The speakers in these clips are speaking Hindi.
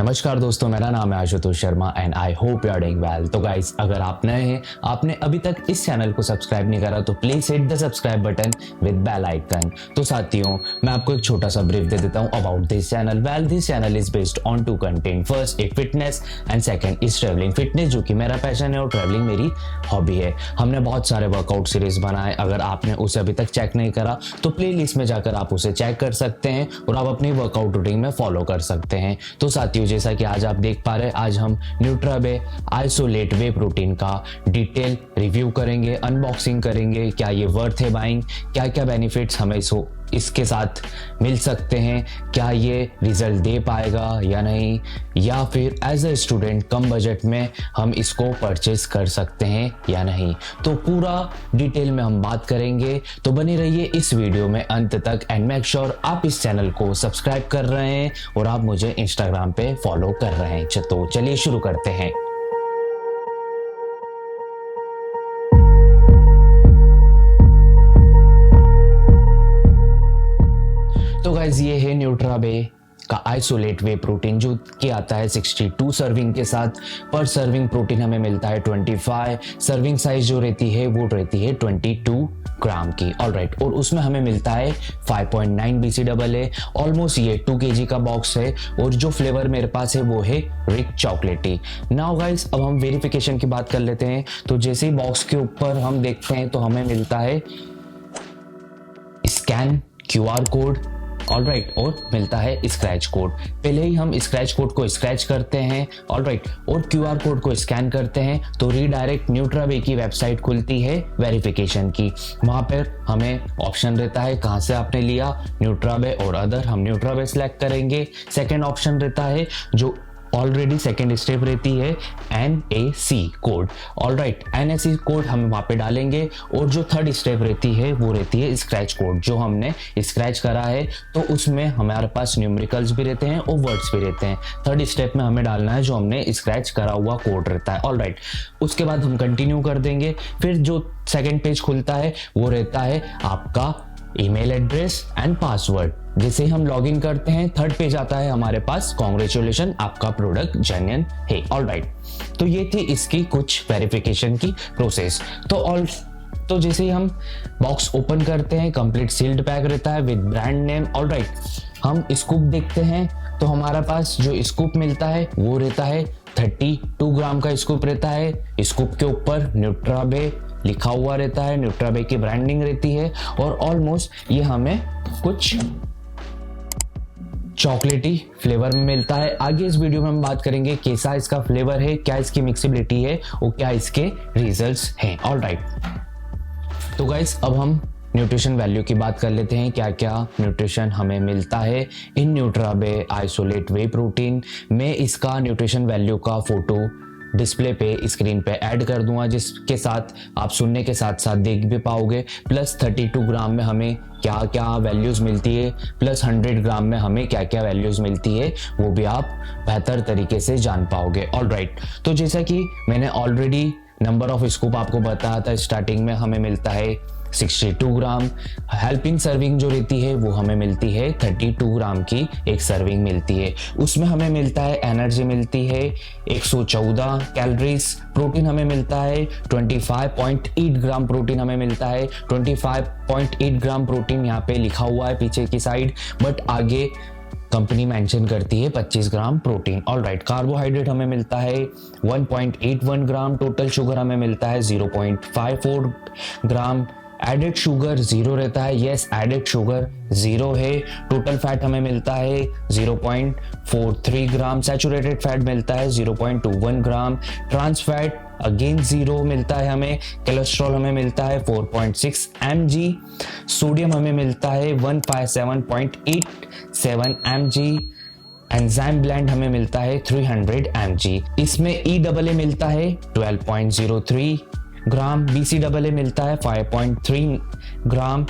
नमस्कार दोस्तों, मेरा नाम है Ashutosh Sharma and I hope you are doing well. तो गाइस, अगर आप नए हैं, आपने अभी तक इस चैनल को सब्सक्राइब नहीं करा तो please hit the subscribe button with bell icon. तो साथियों, मैं आपको एक छोटा सा ब्रीफ दे देता हूं about this channel. Well, this channel is based on two content. First एक fitness and second is travelling. Fitness जो कि मेरा पैशन है और ट्रैवलिंग मेरी हॉबी है। हमने बहुत सारे वर्कआउट सीरीज बनाए, अगर आपने उसे अभी तक चेक नहीं करा तो प्ले लिस्ट में जाकर आप उसे चेक कर सकते हैं और आप अपनी वर्कआउट रूटीन में फॉलो कर सकते हैं। तो साथियों, जैसा कि आज आप देख पा रहे हैं, आज हम न्यूट्राबे आइसोलेट वे प्रोटीन का डिटेल रिव्यू करेंगे, अनबॉक्सिंग करेंगे। क्या ये वर्थ है बाइंग, क्या क्या बेनिफिट्स हमें इसके साथ मिल सकते हैं, क्या ये रिजल्ट दे पाएगा या नहीं, या फिर एज अ स्टूडेंट कम बजट में हम इसको परचेज कर सकते हैं या नहीं। तो पूरा डिटेल में हम बात करेंगे। तो बने रहिए इस वीडियो में अंत तक एंड मेक श्योर आप इस चैनल को सब्सक्राइब कर रहे हैं और आप मुझे इंस्टाग्राम पे फॉलो कर रहे हैं। तो चलिए शुरू करते हैं। तो गाइज, ये है न्यूट्राबे का आइसोलेट वे प्रोटीन जो कि आता है 62 सर्विंग के साथ। पर सर्विंग प्रोटीन हमें मिलता है 25। सर्विंग साइज जो रहती है वो रहती है 22 ग्राम की। ऑलराइट, और उसमें हमें मिलता है 5.9 BCAA। ऑलमोस्ट ये 2 kg का बॉक्स है और जो फ्लेवर मेरे पास है वो है रिच चॉकलेटी। नाउ गाइस, अब हम वेरिफिकेशन की बात कर लेते हैं। तो जैसे ही बॉक्स के ऊपर हम देखते हैं तो हमें मिलता है स्कैन QR कोड, ऑलराइट, और मिलता है स्क्रैच कोड। पहले ही हम स्क्रैच कोड को स्क्रैच करते हैं, ऑलराइट, और QR कोड को स्कैन करते हैं तो रीडायरेक्ट न्यूट्राबे की वेबसाइट खुलती है वेरिफिकेशन की। वहां पर हमें ऑप्शन रहता है कहां से आपने लिया, न्यूट्राबे और अदर। हम न्यूट्राबे सिलेक्ट करेंगे। सेकेंड ऑप्शन रहता है जो ऑलरेडी सेकेंड स्टेप रहती है NAC code, alright, NAC code हम वहां पे डालेंगे। और जो थर्ड स्टेप रहती है वो रहती है स्क्रैच कोड। जो हमने स्क्रैच करा है तो उसमें हमारे पास न्यूमेरिकल्स भी रहते हैं और वर्ड्स भी रहते हैं। थर्ड स्टेप में हमें डालना है जो हमने स्क्रैच करा हुआ कोड रहता है, ऑलराइट। उसके बाद हम कंटिन्यू कर देंगे। फिर जो सेकेंड पेज खुलता है वो रहता है आपका ईमेल एड्रेस एंड पासवर्ड। जैसे हम लॉगिन करते हैं, थर्ड पेज आता है हमारे पास, कांग्रेचुलेशन, आपका प्रोडक्ट जेन्युइन है, ऑलराइट। तो ये थी इसकी कुछ वेरिफिकेशन की प्रोसेस। तो जैसे ही हम बॉक्स ओपन करते हैं, कंप्लीट सील्ड पैक रहता है विद ब्रांड नेम, ऑलराइट। हम स्कूप देखते हैं तो हमारा पास जो स्कूप मिलता है वो रहता है 32 ग्राम का स्कूप रहता है। स्कूप के ऊपर न्यूट्राबे लिखा हुआ रहता है, न्यूट्राबे की ब्रांडिंग रहती है और ऑलमोस्ट ये हमें कुछ चॉकलेटी फ्लेवर में मिलता है। आगे इस वीडियो में हम बात करेंगे कैसा इसका फ्लेवर है, क्या इसकी मिक्सिबिलिटी है और क्या इसके रिजल्ट्स हैं, ऑलराइट। तो गाइस, अब हम न्यूट्रिशन वैल्यू की बात कर लेते हैं। क्या क्या न्यूट्रिशन हमें मिलता है इन न्यूट्राबे आइसोलेट वे प्रोटीन। मैं इसका न्यूट्रिशन वैल्यू का फोटो डिस्प्ले पे स्क्रीन पे ऐड कर दूंगा, जिसके साथ आप सुनने के साथ साथ देख भी पाओगे। प्लस 32 ग्राम में हमें क्या क्या वैल्यूज मिलती है, प्लस 100 ग्राम में हमें क्या क्या वैल्यूज मिलती है, वो भी आप बेहतर तरीके से जान पाओगे, ऑलराइट। तो जैसा कि मैंने ऑलरेडी नंबर ऑफ स्कूप आपको बताया था स्टार्टिंग में, हमें मिलता है 62 ग्राम। हेल्पिंग सर्विंग जो रहती है वो हमें मिलती है 32 ग्राम की एक सर्विंग मिलती है। उसमें हमें मिलता है एनर्जी मिलती है 114 कैलोरीज। प्रोटीन हमें मिलता है 25.8 ग्राम प्रोटीन हमें मिलता है। 25.8 ग्राम प्रोटीन यहाँ पे लिखा हुआ है पीछे की साइड, बट आगे कंपनी मेंशन करती है 25 ग्राम प्रोटीन, ऑलराइट। कार्बोहाइड्रेट हमें मिलता है 1.81 ग्राम। टोटल शुगर हमें मिलता है 0.54 ग्राम। एडेड शुगर 0 रहता है, यस, एडेड शुगर 0 है। टोटल फैट हमें मिलता है 0.43 ग्राम। सैचुरेटेड फैट मिलता है 0.21 ग्राम। ट्रांस फैट अगेन 0 मिलता है हमें। कोलेस्ट्रॉल हमें मिलता है 4.6 mg। सोडियम हमें मिलता है 157.87 mg। एंजाइम ब्लेंड हमें मिलता है 300 mg। इसमें EAA मिलता है 12.03 ग्राम। BCAA मिलता है 5.3 ग्राम।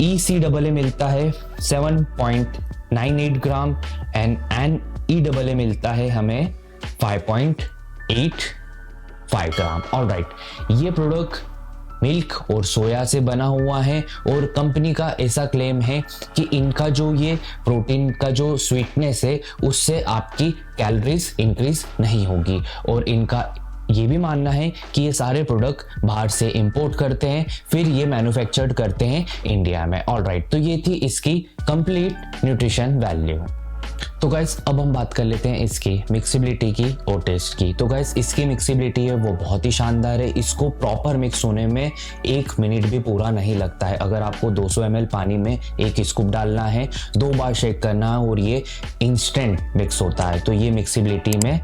ECAA मिलता है 7.98 ग्राम एंड NEAA मिलता है हमें 5.85 ग्राम, ऑलराइट। ये प्रोडक्ट मिल्क और सोया से बना हुआ है और कंपनी का ऐसा क्लेम है कि इनका जो ये प्रोटीन का जो स्वीटनेस है उससे आपकी कैलोरीज इंक्रीज नहीं होगी और इनका ये भी मानना है कि ये सारे प्रोडक्ट बाहर से इंपोर्ट करते हैं फिर ये मैन्युफैक्चर्ड करते हैं इंडिया में। ऑलराइट, तो ये थी इसकी कंप्लीट न्यूट्रिशन वैल्यू। तो गाइस अब हम बात कर लेते हैं इसकी मिक्सिबिलिटी की और टेस्ट की। तो गाइस इसकी मिक्सिबिलिटी है वो बहुत ही शानदार है। इसको प्रॉपर मिक्स होने में 1 मिनट भी पूरा नहीं लगता है। अगर आपको 200 ml पानी में 1 स्कूप डालना है, 2 बार शेक करना है और ये इंस्टेंट मिक्स होता है, तो ये मिक्सिबिलिटी में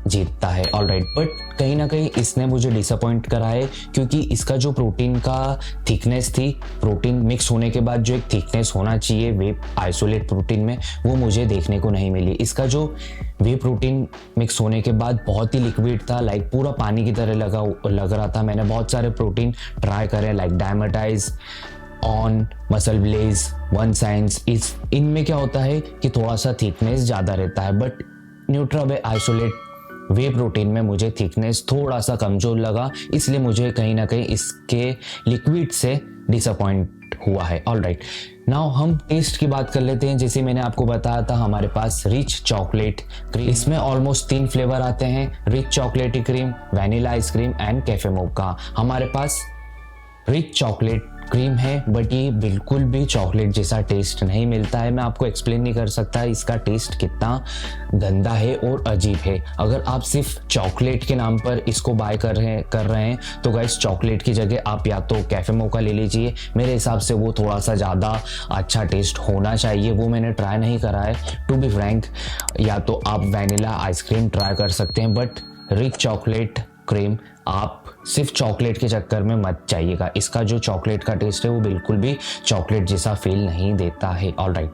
जीतता है। ऑलराइट, बट कहीं ना कहीं इसने मुझे डिसअपॉइंट करा है क्योंकि इसका जो प्रोटीन का थिकनेस थी, प्रोटीन मिक्स होने के बाद जो एक थिकनेस होना चाहिए वे आइसोलेट प्रोटीन में, वो मुझे देखने को नहीं मिली। इसका जो वे प्रोटीन मिक्स होने के बाद बहुत ही लिक्विड था, लाइक पूरा पानी की तरह लग रहा था। मैंने बहुत सारे प्रोटीन ट्राई करे like Dymatize, ON, MuscleBlaze, one science. इनमें क्या होता है कि थोड़ा सा थिकनेस ज़्यादा रहता है, बट न्यूट्रावे आइसोलेट वे प्रोटीन में मुझे थिकनेस थोड़ा सा कमजोर लगा, इसलिए मुझे कहीं ना कहीं इसके लिक्विड से डिसअपॉइंट हुआ है। ऑलराइट, नाउ हम टेस्ट की बात कर लेते हैं। जैसे मैंने आपको बताया था हमारे पास रिच चॉकलेट क्रीम, इसमें ऑलमोस्ट 3 फ्लेवर आते हैं, rich chocolatey cream, vanilla ice cream and cafe mocha. हमारे पास रिच चॉकलेट क्रीम है बट ये बिल्कुल भी चॉकलेट जैसा टेस्ट नहीं मिलता है। मैं आपको एक्सप्लेन नहीं कर सकता इसका टेस्ट कितना गंदा है और अजीब है। अगर आप सिर्फ चॉकलेट के नाम पर इसको बाय कर रहे हैं तो गाइस चॉकलेट की जगह आप या तो कैफे मोका ले लीजिए। मेरे हिसाब से वो थोड़ा सा ज़्यादा अच्छा टेस्ट होना चाहिए, वो मैंने ट्राई नहीं करा है टू बी फ्रैंक। या तो आप वैनिला आइसक्रीम ट्राई कर सकते हैं, बट रिच चॉकलेट क्रीम आप सिर्फ चॉकलेट के चक्कर में मत जाइएगा। इसका जो चॉकलेट का टेस्ट है वो बिल्कुल भी चॉकलेट जैसा फील नहीं देता है। ऑलराइट,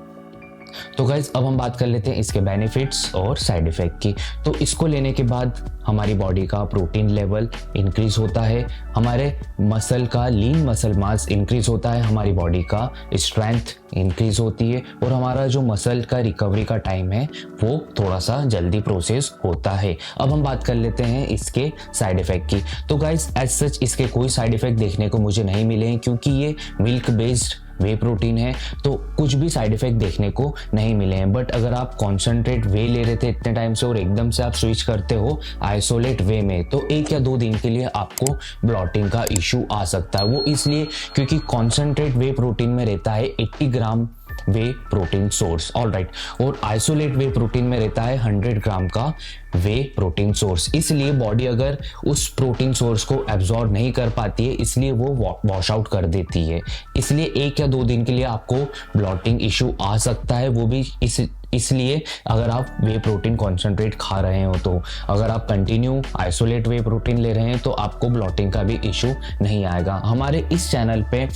तो गाइज अब हम बात कर लेते हैं इसके बेनिफिट्स और साइड इफेक्ट की। तो इसको लेने के बाद हमारी बॉडी का प्रोटीन लेवल इंक्रीज होता है, हमारे मसल का लीन मसल मास इंक्रीज होता है, हमारी बॉडी का स्ट्रेंथ इंक्रीज होती है और हमारा जो मसल का रिकवरी का टाइम है वो थोड़ा सा जल्दी प्रोसेस होता है। अब हम बात कर लेते हैं इसके साइड इफेक्ट की। तो गाइज एज सच इसके कोई साइड इफेक्ट देखने को मुझे नहीं मिले हैं क्योंकि ये मिल्क बेस्ड वे प्रोटीन है, तो कुछ भी साइड इफेक्ट देखने को नहीं मिले हैं। बट अगर आप कॉन्सेंट्रेट वे ले रहे थे इतने टाइम से और एकदम से आप स्विच करते हो आइसोलेट वे में, तो 1 या 2 दिन के लिए आपको ब्लॉटिंग का इशू आ सकता है। वो इसलिए क्योंकि कॉन्सेंट्रेट वे प्रोटीन में रहता है 80 ग्राम वे प्रोटीन सोर्स। ऑलराइट, और आइसोलेट वे प्रोटीन में रहता है 100 ग्राम का वे प्रोटीन सोर्स। इसलिए बॉडी अगर उस प्रोटीन सोर्स को एब्जॉर्ब नहीं कर पाती है, इसलिए वो वॉश आउट कर देती है। इसलिए 1 या 2 दिन के लिए आपको ब्लॉटिंग इशू आ सकता है, वो भी इसलिए अगर आप वे प्रोटीन कॉन्सेंट्रेट खा रहे हो। तो अगर आप कंटिन्यू आइसोलेट वे प्रोटीन ले रहे हैं तो आपको ब्लॉटिंग का भी इशू नहीं आएगा। हमारे इस चैनल पे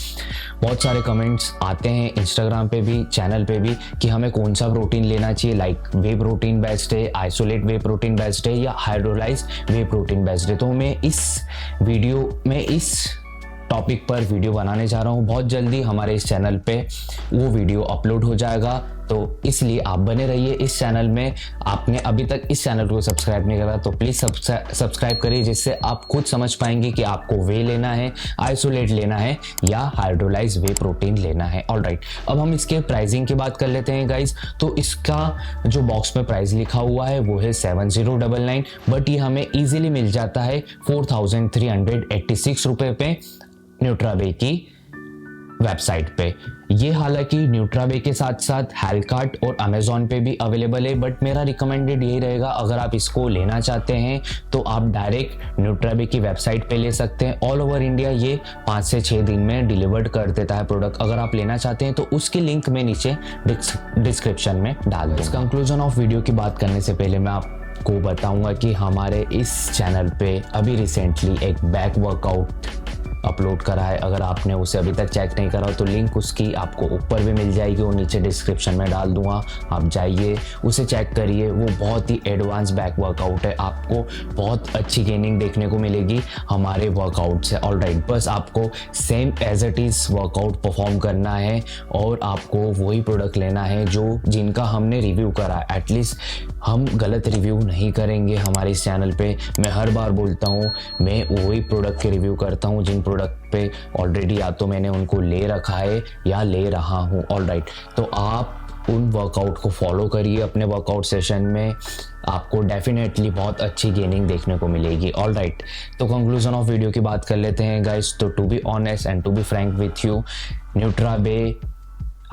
बहुत सारे कमेंट्स आते हैं, इंस्टाग्राम पे भी, चैनल पे भी, कि हमें कौन सा प्रोटीन लेना चाहिए, लाइक वे प्रोटीन बेस्ट है, आइसोलेट वे प्रोटीन बेस्ट है या हाइड्रोलाइज्ड वे प्रोटीन बेस्ट है। तो मैं इस वीडियो में इस टॉपिक पर वीडियो बनाने जा रहा हूँ। बहुत जल्दी हमारे इस चैनल पे वो वीडियो अपलोड हो जाएगा, तो इसलिए आप बने रहिए इस चैनल में। आपने अभी तक इस चैनल को सब्सक्राइब नहीं करा तो प्लीज़ सब्सक्राइब करिए, जिससे आप खुद समझ पाएंगे कि आपको वे लेना है, आइसोलेट लेना है या हाइड्रोलाइज वे प्रोटीन लेना है। ऑलराइट, अब हम इसके प्राइसिंग की बात कर लेते हैं गाइज। तो इसका जो बॉक्स में प्राइस लिखा हुआ है वो है 7099, बट ये हमें ईजिली मिल जाता है 4386 रुपये पे न्यूट्रावे की वेबसाइट पे। ये हालांकि न्यूट्रावे के साथ साथ हेल्कार्ट और अमेजोन पे भी अवेलेबल है, बट मेरा रिकमेंडेड यही रहेगा, अगर आप इसको लेना चाहते हैं तो आप डायरेक्ट न्यूट्रावे की वेबसाइट पे ले सकते हैं। ऑल ओवर इंडिया ये 5 से 6 दिन में डिलीवर्ड कर देता है प्रोडक्ट। अगर आप लेना चाहते हैं तो उसकी लिंक मैं नीचे डिस्क्रिप्शन में डाल दूँ। कंक्लूजन ऑफ वीडियो की बात करने से पहले मैं आपको बताऊंगा कि हमारे इस चैनल पे अभी रिसेंटली एक बैक वर्कआउट अपलोड करा है। अगर आपने उसे अभी तक चेक नहीं करा तो लिंक उसकी आपको ऊपर भी मिल जाएगी और नीचे डिस्क्रिप्शन में डाल दूंगा, आप जाइए उसे चेक करिए। वो बहुत ही एडवांस बैक वर्कआउट है, आपको बहुत अच्छी गेनिंग देखने को मिलेगी हमारे वर्कआउट से। ऑलराइट, बस आपको same as it is workout perform करना है और आपको वही प्रोडक्ट लेना है जिनका हमने रिव्यू करा। एटलीस्ट हम गलत रिव्यू नहीं करेंगे हमारे इस चैनल पे। मैं हर बार बोलता हूँ, मैं वही प्रोडक्ट के रिव्यू करता हूँ जिन प्रोडक्ट पे ऑलरेडी या तो मैंने उनको ले रखा है या ले रहा हूँ। ऑलराइट, तो आप उन वर्कआउट को फॉलो करिए अपने वर्कआउट सेशन में, आपको डेफिनेटली बहुत अच्छी गेनिंग देखने को मिलेगी। ऑलराइट, तो कंक्लूजन ऑफ वीडियो की बात कर लेते हैं गाइस। तो to be honest and to be frank with you, Nutrabay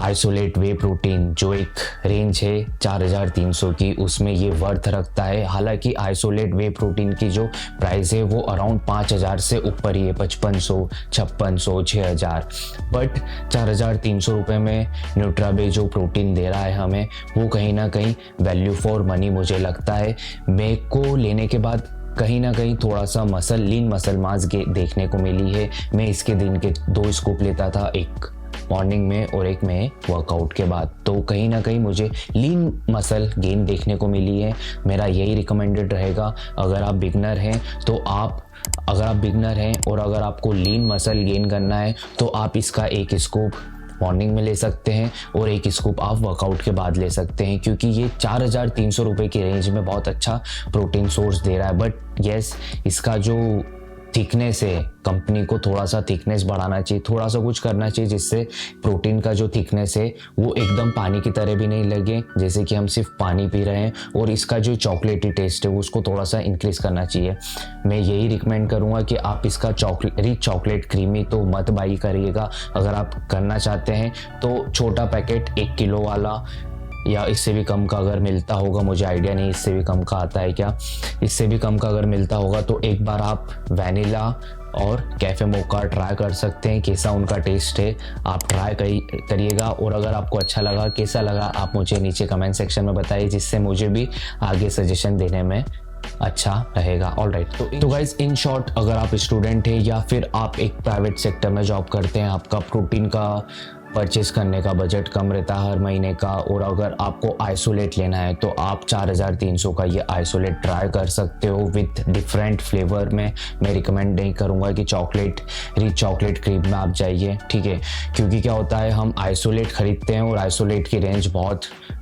isolate whey protein जो एक रेंज है 4300 की, उसमें ये वर्थ रखता है। हालांकि आइसोलेट वे प्रोटीन की जो प्राइस है वो अराउंड 5000 से ऊपर ही है, 5500, 5600, 6000, बट 4300 रुपये में न्यूट्राबे जो प्रोटीन दे रहा है हमें, वो कहीं ना कहीं वैल्यू फॉर मनी मुझे लगता है। मेरे को लेने के बाद कहीं ना कहीं थोड़ा सा लीन मसल मास देखने को मिली है। मैं इसके दिन के 2 स्कूप लेता था, एक मॉर्निंग में और एक में वर्कआउट के बाद, तो कहीं ना कहीं मुझे लीन मसल गेन देखने को मिली है। मेरा यही रिकमेंडेड रहेगा अगर आप बिगनर हैं तो अगर आप बिगनर हैं और अगर आपको लीन मसल गेन करना है तो आप इसका एक स्कूप मॉर्निंग में ले सकते हैं और एक स्कूप आप वर्कआउट के बाद ले सकते हैं, क्योंकि ये 4300 रुपये की रेंज में बहुत अच्छा प्रोटीन सोर्स दे रहा है। बट येस, इसका जो थिकनेस है, कंपनी को थोड़ा सा थिकनेस बढ़ाना चाहिए, थोड़ा सा कुछ करना चाहिए जिससे प्रोटीन का जो थिकनेस है वो एकदम पानी की तरह भी नहीं लगे, जैसे कि हम सिर्फ पानी पी रहे हैं। और इसका जो चॉकलेटी टेस्ट है उसको थोड़ा सा इंक्रीज करना चाहिए। मैं यही रिकमेंड करूँगा कि आप इसका रिच चॉकलेट क्रीमी तो मत बाई करिएगा। अगर आप करना चाहते हैं तो छोटा पैकेट 1 किलो वाला या इससे भी कम का अगर मिलता होगा, मुझे आइडिया नहीं इससे भी कम का आता है क्या, इससे भी कम का अगर मिलता होगा तो एक बार आप वैनिला और कैफ़े मोका ट्राई कर सकते हैं, कैसा उनका टेस्ट है आप ट्राई करिएगा। और अगर आपको अच्छा लगा, कैसा लगा, आप मुझे नीचे कमेंट सेक्शन में बताइए, जिससे मुझे भी आगे सजेशन देने में अच्छा रहेगा। ऑलराइट, तो गाइज इन शॉर्ट, अगर आप स्टूडेंट हैं या फिर आप एक प्राइवेट सेक्टर में जॉब करते हैं, आपका प्रोटीन का परचेस करने का बजट कम रहता है हर महीने का, और अगर आपको आइसोलेट लेना है तो आप 4300 का ये आइसोलेट ट्राई कर सकते हो विथ डिफरेंट फ्लेवर में। मैं रिकमेंड नहीं करूँगा कि रिच चॉकलेट क्रीम में आप जाइए, ठीक है, क्योंकि क्या होता है हम आइसोलेट खरीदते हैं और आइसोलेट की रेंज बहुत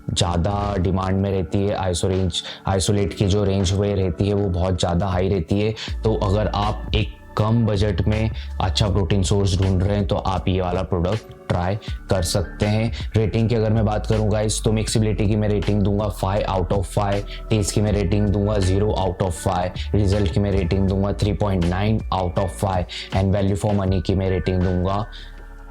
ज़्यादा डिमांड में रहती है। आइसोलेट की जो रेंज हुए रहती है वो बहुत ज़्यादा हाई रहती है। तो अगर आप एक कम बजट में अच्छा प्रोटीन सोर्स ढूंढ रहे हैं तो आप ये वाला प्रोडक्ट ट्राई कर सकते हैं। रेटिंग की अगर मैं बात करूं गाइस, तो मिक्सिबिलिटी की मैं रेटिंग दूंगा 5 आउट ऑफ 5, टेस्ट की मैं रेटिंग दूंगा 0 आउट ऑफ 5, रिजल्ट की मैं रेटिंग दूंगा 3.9 out of 5 and value for money की मैं रेटिंग दूंगा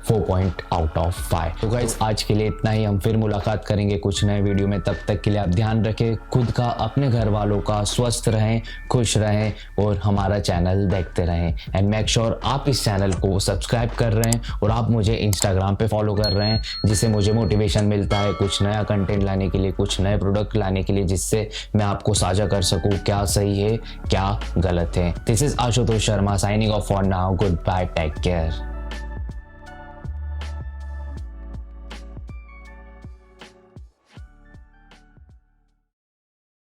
4 आउट ऑफ 5। तो गाइस आज के लिए इतना ही, हम फिर मुलाकात करेंगे कुछ नए वीडियो में। तब तक के लिए आप ध्यान रखें खुद का, अपने घर वालों का, स्वस्थ रहें, खुश रहें और हमारा चैनल देखते रहें। एंड मेक श्योर आप इस चैनल को सब्सक्राइब कर रहे हैं और आप मुझे इंस्टाग्राम पे फॉलो कर रहे हैं, जिससे मुझे मोटिवेशन मिलता है कुछ नया कंटेंट लाने के लिए, कुछ नए प्रोडक्ट लाने के लिए, जिससे मैं आपको साझा कर सकूँ क्या सही है क्या गलत है। This is Ashutosh Sharma signing off for now. Goodbye, take care.